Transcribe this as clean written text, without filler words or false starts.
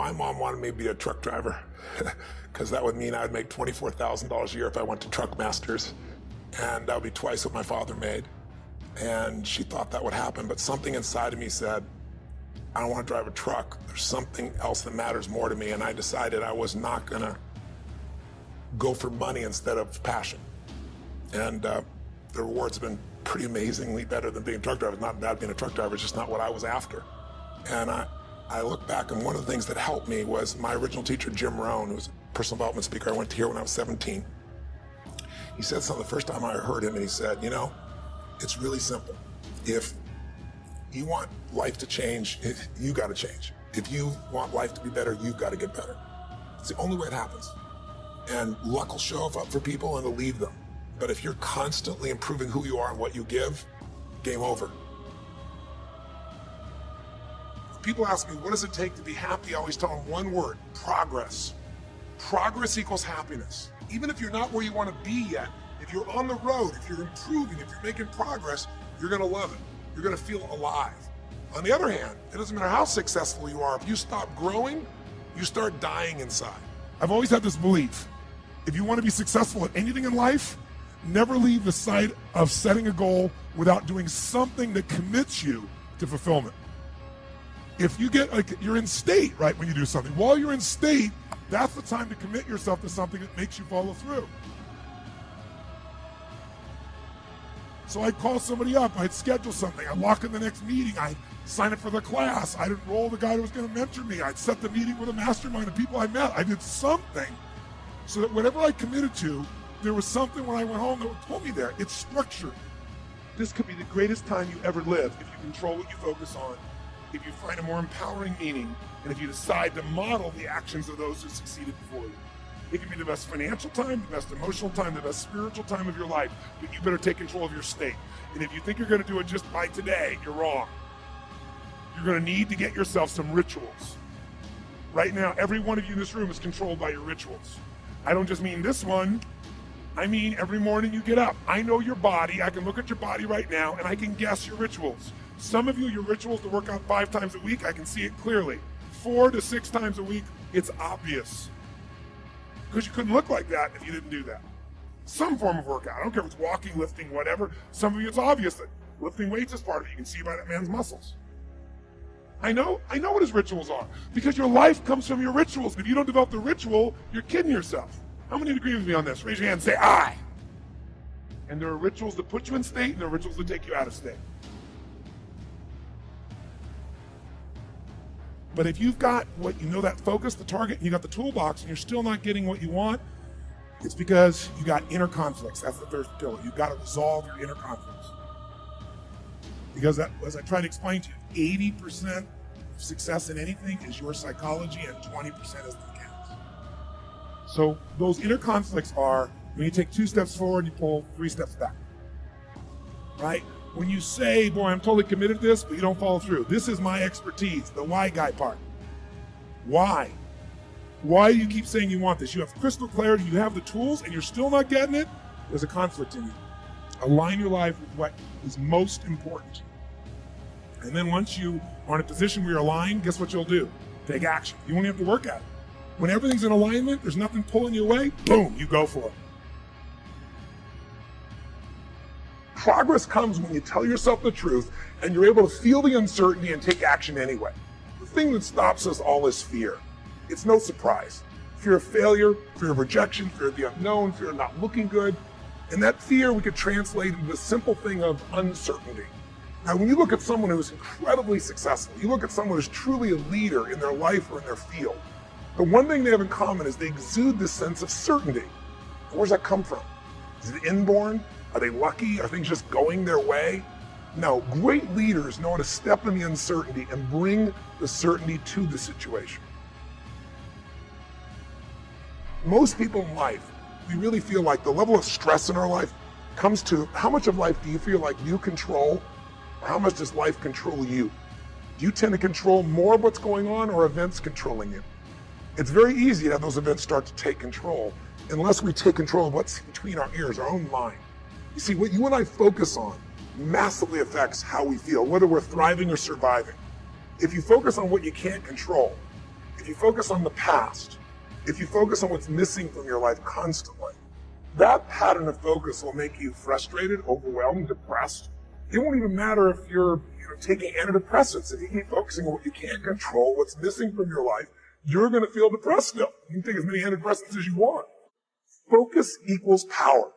My mom wanted me to be a truck driver because that would mean I would make $24,000 a year if I went to Truck Masters, and that would be twice what my father made. And she thought that would happen, but something inside of me said, I don't want to drive a truck. There's something else that matters more to me, and I decided I was not gonna go for money instead of passion. And the rewards have been pretty amazingly better than being a truck driver. It's not bad being a truck driver, it's just not what I was after. And I look back, and one of the things that helped me was my original teacher, Jim Rohn, who was a personal development speaker I went to hear when I was 17. He said something the first time I heard him, and he said, you know, it's really simple. If you want life to change, you gotta change. If you want life to be better, you've gotta get better. It's the only way it happens. And luck will show up for people and it'll leave them. But if you're constantly improving who you are and what you give, game over. If people ask me, what does it take to be happy? I always tell them one word: progress. Progress equals happiness. Even if you're not where you want to be yet, if you're on the road, if you're improving, if you're making progress, you're gonna love it. You're gonna feel alive. On the other hand, it doesn't matter how successful you are, if you stop growing, you start dying inside. I've always had this belief: if you want to be successful at anything in life, never leave the sight of setting a goal without doing something that commits you to fulfillment. If you get, you're in state, right, when you do something. While you're in state, that's the time to commit yourself to something that makes you follow through. So I'd call somebody up, I'd schedule something, I'd lock in the next meeting, I'd sign up for the class, I'd enroll the guy who was gonna mentor me, I'd set the meeting with a mastermind of people I met. I did something so that whatever I committed to, there was something when I went home that would pull me there. It's structured. This could be the greatest time you ever live if you control what you focus on, if you find a more empowering meaning, and if you decide to model the actions of those who succeeded before you. It can be the best financial time, the best emotional time, the best spiritual time of your life, but you better take control of your state. And if you think you're gonna do it just by today, you're wrong. You're gonna need to get yourself some rituals. Right now, every one of you in this room is controlled by your rituals. I don't just mean this one, I mean every morning you get up. I know your body, I can look at your body right now, and I can guess your rituals. Some of you, your rituals to work out 5 times a week, I can see it clearly. 4 to 6 times a week, it's obvious. Because you couldn't look like that if you didn't do that. Some form of workout, I don't care if it's walking, lifting, whatever. Some of you, it's obvious that lifting weights is part of it. You can see by that man's muscles. I know what his rituals are, because your life comes from your rituals. If you don't develop the ritual, you're kidding yourself. How many agree with me on this? Raise your hand and say, I. And there are rituals that put you in state, and there are rituals that take you out of state. But if you've got what you know, that focus, the target, and you got the toolbox, and you're still not getting what you want, it's because you got inner conflicts. That's the third pillar. You've got to resolve your inner conflicts. Because that, as I tried to explain to you, 80% of success in anything is your psychology, and 20% is the mechanics. So those inner conflicts are when you take 2 steps forward, you pull 3 steps back, right? When you say, boy, I'm totally committed to this, but you don't follow through. This is my expertise, the why guy part. Why? Why do you keep saying you want this? You have crystal clarity, you have the tools, and you're still not getting it? There's a conflict in you. Align your life with what is most important. And then once you are in a position where you're aligned, guess what you'll do? Take action. You won't have to work at it. When everything's in alignment, there's nothing pulling you away, boom, you go for it. Progress comes when you tell yourself the truth and you're able to feel the uncertainty and take action anyway. The thing that stops us all is fear. It's no surprise. Fear of failure, fear of rejection, fear of the unknown, fear of not looking good. And that fear we could translate into the simple thing of uncertainty. Now, when you look at someone who's incredibly successful, you look at someone who's truly a leader in their life or in their field, the one thing they have in common is they exude this sense of certainty. Where's that come from? Is it inborn? Are they lucky? Are things just going their way? No, great leaders know how to step in the uncertainty and bring the certainty to the situation. Most people in life, we really feel like the level of stress in our life comes to how much of life do you feel like you control, or how much does life control you? Do you tend to control more of what's going on, or events controlling you? It's very easy to have those events start to take control unless we take control of what's between our ears, our own mind. You see, what you and I focus on massively affects how we feel, whether we're thriving or surviving. If you focus on what you can't control, if you focus on the past, if you focus on what's missing from your life constantly, that pattern of focus will make you frustrated, overwhelmed, depressed. It won't even matter if you're taking antidepressants. If you keep focusing on what you can't control, what's missing from your life, you're going to feel depressed still. You can take as many antidepressants as you want. Focus equals power.